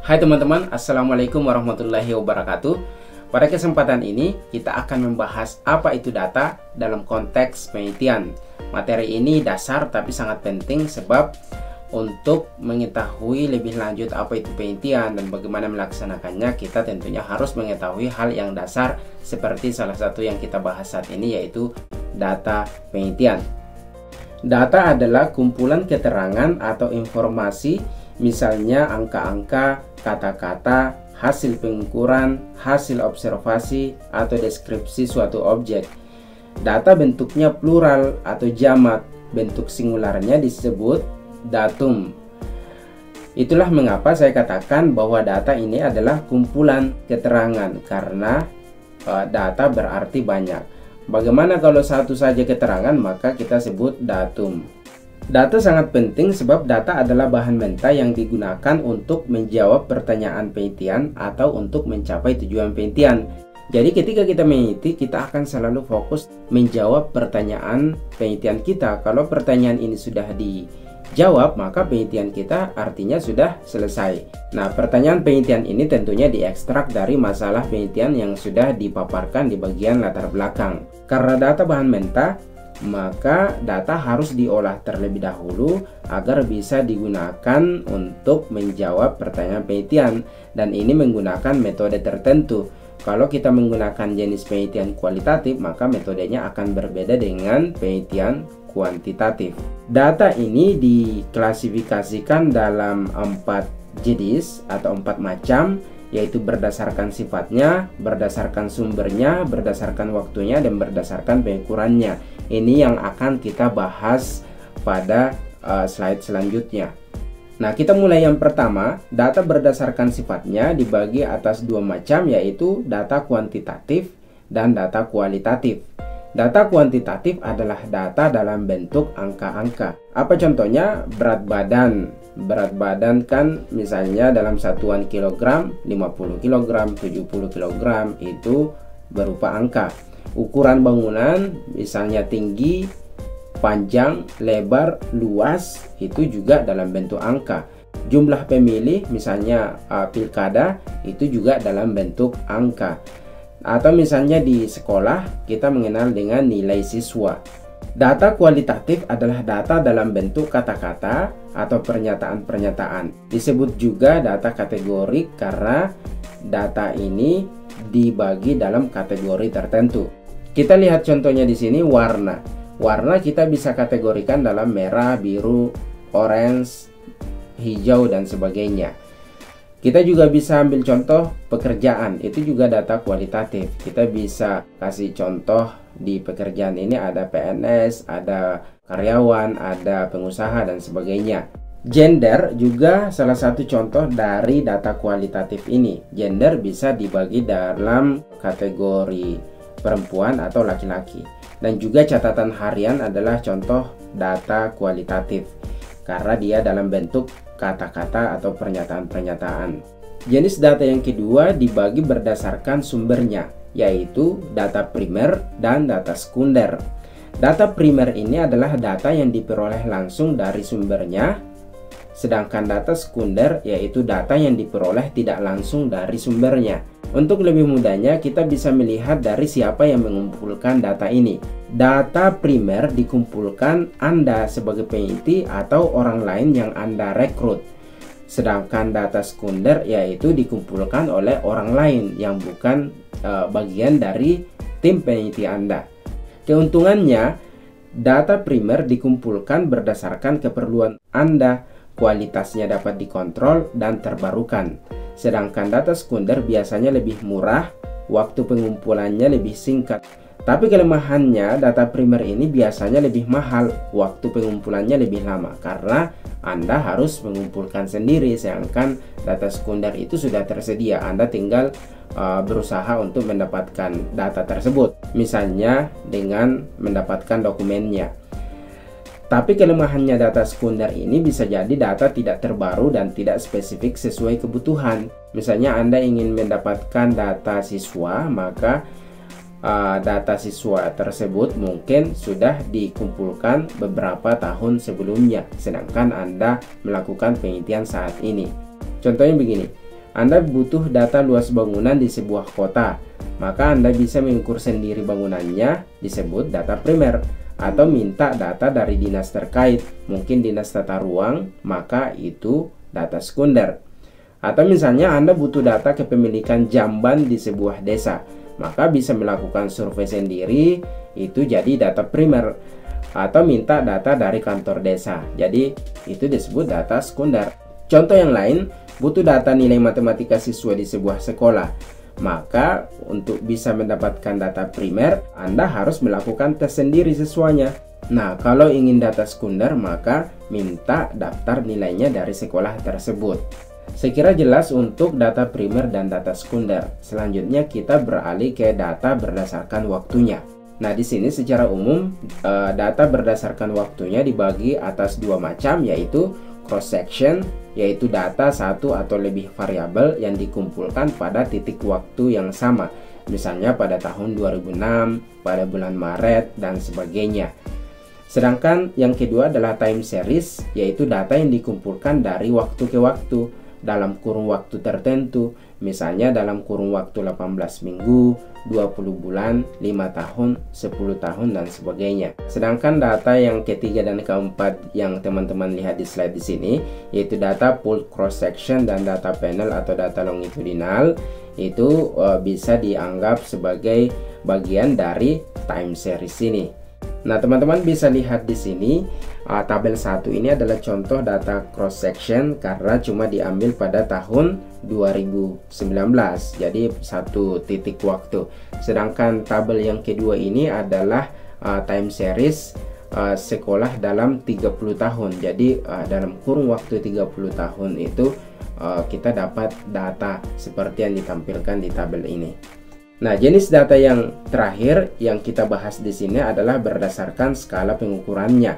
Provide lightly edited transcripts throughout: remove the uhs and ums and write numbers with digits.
Hai teman-teman, Assalamualaikum warahmatullahi wabarakatuh. Pada kesempatan ini kita akan membahas apa itu data dalam konteks penelitian. Materi ini dasar tapi sangat penting sebab untuk mengetahui lebih lanjut apa itu penelitian dan bagaimana melaksanakannya, kita tentunya harus mengetahui hal yang dasar seperti salah satu yang kita bahas saat ini, yaitu data penelitian. Data adalah kumpulan keterangan atau informasi, misalnya angka-angka, kata-kata, hasil pengukuran, hasil observasi, atau deskripsi suatu objek. Data bentuknya plural atau jamak, bentuk singularnya disebut datum. Itulah mengapa saya katakan bahwa data ini adalah kumpulan keterangan, karena data berarti banyak. Bagaimana kalau satu saja keterangan, maka kita sebut datum. Data sangat penting sebab data adalah bahan mentah yang digunakan untuk menjawab pertanyaan penelitian atau untuk mencapai tujuan penelitian. Jadi ketika kita meneliti, kita akan selalu fokus menjawab pertanyaan penelitian kita. Kalau pertanyaan ini sudah dijawab, maka penelitian kita artinya sudah selesai. Nah, pertanyaan penelitian ini tentunya diekstrak dari masalah penelitian yang sudah dipaparkan di bagian latar belakang. Karena data bahan mentah, maka data harus diolah terlebih dahulu agar bisa digunakan untuk menjawab pertanyaan penelitian, dan ini menggunakan metode tertentu. Kalau kita menggunakan jenis penelitian kualitatif, maka metodenya akan berbeda dengan penelitian kuantitatif. Data ini diklasifikasikan dalam 4 jenis atau 4 macam, yaitu berdasarkan sifatnya, berdasarkan sumbernya, berdasarkan waktunya, dan berdasarkan pengukurannya. Ini yang akan kita bahas pada slide selanjutnya. Nah, kita mulai yang pertama. Data berdasarkan sifatnya dibagi atas 2 macam, yaitu data kuantitatif dan data kualitatif. Data kuantitatif adalah data dalam bentuk angka-angka. Apa contohnya? Berat badan. Berat badan kan misalnya dalam satuan kilogram, 50 kg, 70 kg, itu berupa angka. Ukuran bangunan, misalnya tinggi, panjang, lebar, luas, itu juga dalam bentuk angka. Jumlah pemilih, misalnya pilkada, itu juga dalam bentuk angka. Atau misalnya di sekolah, kita mengenal dengan nilai siswa. Data kualitatif adalah data dalam bentuk kata-kata atau pernyataan-pernyataan. Disebut juga data kategorik karena data ini dibagi dalam kategori tertentu. Kita lihat contohnya di sini, warna. Warna kita bisa kategorikan dalam merah, biru, orange, hijau, dan sebagainya. Kita juga bisa ambil contoh pekerjaan, itu juga data kualitatif. Kita bisa kasih contoh di pekerjaan ini ada PNS, ada karyawan, ada pengusaha, dan sebagainya. Gender juga salah satu contoh dari data kualitatif ini. Gender bisa dibagi dalam kategori perempuan atau laki-laki. Dan juga catatan harian adalah contoh data kualitatif karena dia dalam bentuk kata-kata atau pernyataan-pernyataan. Jenis data yang kedua dibagi berdasarkan sumbernya, yaitu data primer dan data sekunder. Data primer ini adalah data yang diperoleh langsung dari sumbernya, sedangkan data sekunder yaitu data yang diperoleh tidak langsung dari sumbernya. Untuk lebih mudahnya, kita bisa melihat dari siapa yang mengumpulkan data ini. Data primer dikumpulkan Anda sebagai peneliti atau orang lain yang Anda rekrut. Sedangkan data sekunder yaitu dikumpulkan oleh orang lain yang bukan bagian dari tim peneliti Anda. Keuntungannya, data primer dikumpulkan berdasarkan keperluan Anda, kualitasnya dapat dikontrol dan terbarukan. Sedangkan data sekunder biasanya lebih murah, waktu pengumpulannya lebih singkat. Tapi kelemahannya, data primer ini biasanya lebih mahal, waktu pengumpulannya lebih lama karena Anda harus mengumpulkan sendiri, sedangkan data sekunder itu sudah tersedia. Anda tinggal berusaha untuk mendapatkan data tersebut, misalnya dengan mendapatkan dokumennya. Tapi kelemahannya data sekunder ini bisa jadi data tidak terbaru dan tidak spesifik sesuai kebutuhan. Misalnya Anda ingin mendapatkan data siswa, maka data siswa tersebut mungkin sudah dikumpulkan beberapa tahun sebelumnya, sedangkan Anda melakukan penelitian saat ini. Contohnya begini, Anda butuh data luas bangunan di sebuah kota, maka Anda bisa mengukur sendiri bangunannya, disebut data primer. Atau minta data dari dinas terkait, mungkin dinas tata ruang, maka itu data sekunder. Atau misalnya Anda butuh data kepemilikan jamban di sebuah desa, maka bisa melakukan survei sendiri, itu jadi data primer. Atau minta data dari kantor desa, jadi itu disebut data sekunder. Contoh yang lain, butuh data nilai matematika siswa di sebuah sekolah, maka untuk bisa mendapatkan data primer, Anda harus melakukan tes sendiri siswanya. Nah, kalau ingin data sekunder, maka minta daftar nilainya dari sekolah tersebut. Sekira jelas untuk data primer dan data sekunder. Selanjutnya kita beralih ke data berdasarkan waktunya. Nah, di sini secara umum data berdasarkan waktunya dibagi atas dua macam, yaitu cross section, yaitu data satu atau lebih variabel yang dikumpulkan pada titik waktu yang sama, misalnya pada tahun 2006, pada bulan Maret, dan sebagainya. Sedangkan yang kedua adalah time series, yaitu data yang dikumpulkan dari waktu ke waktu dalam kurun waktu tertentu, misalnya dalam kurun waktu 18 minggu, 20 bulan, 5 tahun, 10 tahun, dan sebagainya. Sedangkan data yang ketiga dan keempat yang teman-teman lihat di slide di sini, yaitu data pooled cross section dan data panel atau data longitudinal, itu bisa dianggap sebagai bagian dari time series ini. Nah, teman-teman bisa lihat di sini tabel 1 ini adalah contoh data cross section karena cuma diambil pada tahun 2019, jadi satu titik waktu. Sedangkan tabel yang kedua ini adalah time series sekolah dalam 30 tahun. Jadi dalam kurun waktu 30 tahun itu kita dapat data seperti yang ditampilkan di tabel ini. Nah, jenis data yang terakhir yang kita bahas di sini adalah berdasarkan skala pengukurannya.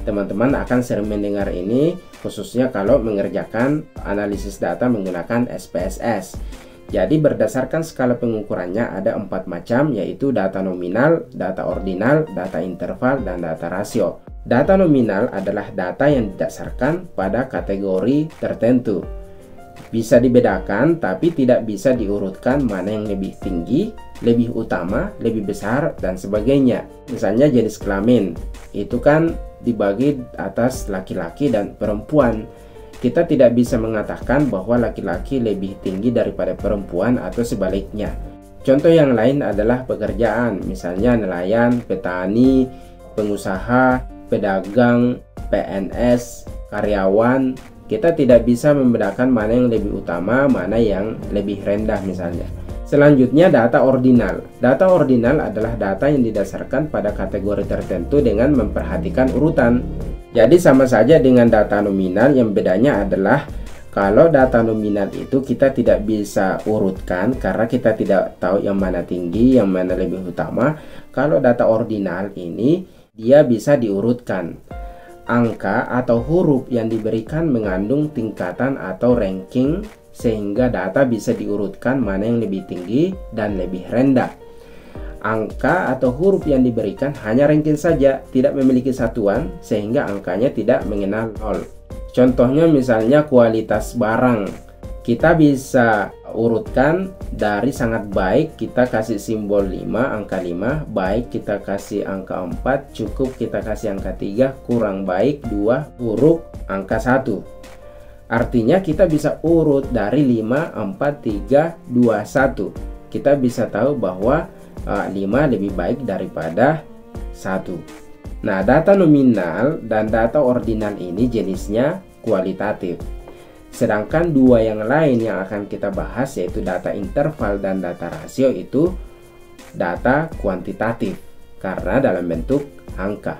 Teman-teman akan sering mendengar ini, khususnya kalau mengerjakan analisis data menggunakan SPSS. Jadi berdasarkan skala pengukurannya ada 4 macam, yaitu data nominal, data ordinal, data interval, dan data rasio. Data nominal adalah data yang didasarkan pada kategori tertentu. Bisa dibedakan tapi tidak bisa diurutkan mana yang lebih tinggi, lebih utama, lebih besar, dan sebagainya. Misalnya jenis kelamin, itu kan dibagi atas laki-laki dan perempuan. Kita tidak bisa mengatakan bahwa laki-laki lebih tinggi daripada perempuan atau sebaliknya. Contoh yang lain adalah pekerjaan, misalnya nelayan, petani, pengusaha, pedagang, PNS, karyawan. Kita tidak bisa membedakan mana yang lebih utama, mana yang lebih rendah misalnya. Selanjutnya data ordinal. Data ordinal adalah data yang didasarkan pada kategori tertentu dengan memperhatikan urutan. Jadi sama saja dengan data nominal, yang bedanya adalah kalau data nominal itu kita tidak bisa urutkan karena kita tidak tahu yang mana tinggi, yang mana lebih utama. Kalau data ordinal ini dia bisa diurutkan. Angka atau huruf yang diberikan mengandung tingkatan atau ranking sehingga data bisa diurutkan mana yang lebih tinggi dan lebih rendah. Angka atau huruf yang diberikan hanya ranking saja, tidak memiliki satuan sehingga angkanya tidak mengenal nol. Contohnya misalnya kualitas barang. Kita bisa urutkan dari sangat baik, kita kasih simbol 5, angka 5, baik kita kasih angka 4, cukup kita kasih angka 3, kurang baik 2, buruk angka 1. Artinya kita bisa urut dari 5, 4, 3, 2, 1. Kita bisa tahu bahwa 5 lebih baik daripada 1. Nah, data nominal dan data ordinal ini jenisnya kualitatif. Sedangkan dua yang lain yang akan kita bahas, yaitu data interval dan data rasio, itu data kuantitatif karena dalam bentuk angka.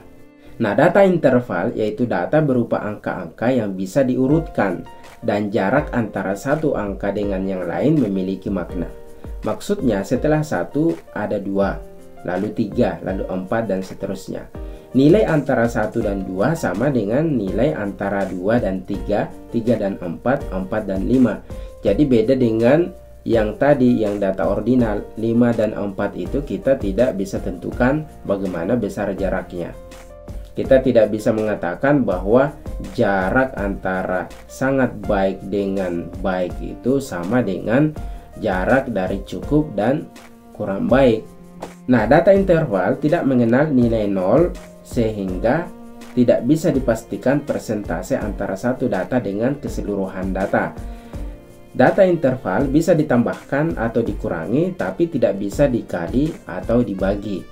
Nah, data interval yaitu data berupa angka-angka yang bisa diurutkan dan jarak antara satu angka dengan yang lain memiliki makna. Maksudnya setelah 1 ada 2, lalu 3, lalu 4, dan seterusnya. Nilai antara 1 dan 2 sama dengan nilai antara 2 dan 3, 3 dan 4, 4 dan 5. Jadi beda dengan yang tadi, yang data ordinal 5 dan 4 itu kita tidak bisa tentukan bagaimana besar jaraknya. kita tidak bisa mengatakan bahwa jarak antara sangat baik dengan baik itu sama dengan jarak dari cukup dan kurang baik. Nah, data interval tidak mengenal nilai 0 sehingga tidak bisa dipastikan persentase antara satu data dengan keseluruhan data. Data interval bisa ditambahkan atau dikurangi, tapi tidak bisa dikali atau dibagi.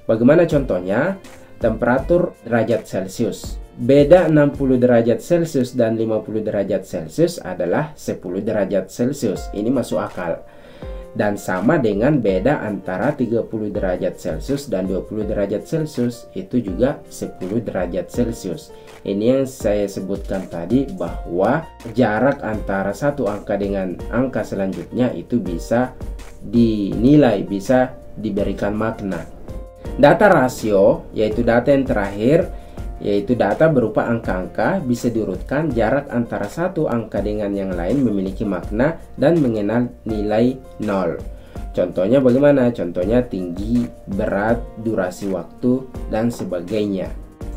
Bagaimana contohnya? Temperatur derajat Celcius. Beda 60 derajat Celcius dan 50 derajat Celcius adalah 10 derajat Celcius. Ini masuk akal. Dan sama dengan beda antara 30 derajat Celcius dan 20 derajat Celcius, itu juga 10 derajat Celcius. Ini yang saya sebutkan tadi, bahwa jarak antara satu angka dengan angka selanjutnya itu bisa dinilai, bisa diberikan makna. Data rasio, yaitu data yang terakhir, yaitu data berupa angka-angka, bisa diurutkan. Jarak antara satu angka dengan yang lain memiliki makna dan mengenal nilai 0. Contohnya bagaimana? Contohnya tinggi, berat, durasi waktu, dan sebagainya.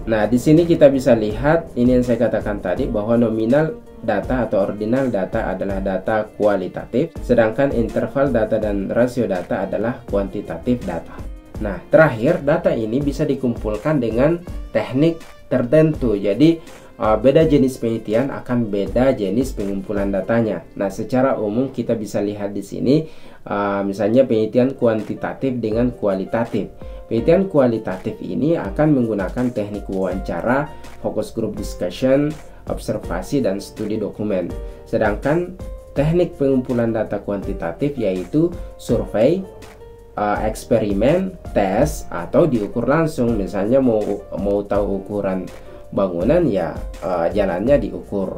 Nah, di sini kita bisa lihat, ini yang saya katakan tadi, bahwa nominal data atau ordinal data adalah data kualitatif, sedangkan interval data dan rasio data adalah kuantitatif data. Nah, terakhir, data ini bisa dikumpulkan dengan teknik tertentu. Jadi, beda jenis penelitian akan beda jenis pengumpulan datanya. Nah, secara umum kita bisa lihat di sini, misalnya penelitian kuantitatif dengan kualitatif. Penelitian kualitatif ini akan menggunakan teknik wawancara, focus group discussion, observasi, dan studi dokumen. Sedangkan teknik pengumpulan data kuantitatif yaitu survei, eksperimen, tes, atau diukur langsung. Misalnya mau tahu ukuran bangunan, ya jalannya diukur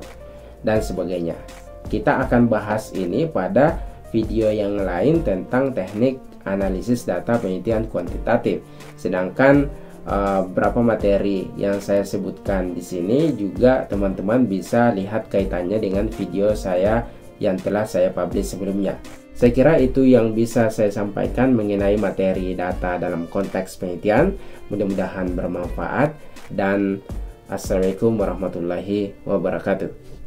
dan sebagainya. Kita akan bahas ini pada video yang lain tentang teknik analisis data penelitian kuantitatif. Sedangkan beberapa materi yang saya sebutkan di sini juga teman-teman bisa lihat kaitannya dengan video saya yang telah saya publish sebelumnya. Saya kira itu yang bisa saya sampaikan mengenai materi data dalam konteks penelitian. Mudah-mudahan bermanfaat, dan assalamualaikum warahmatullahi wabarakatuh.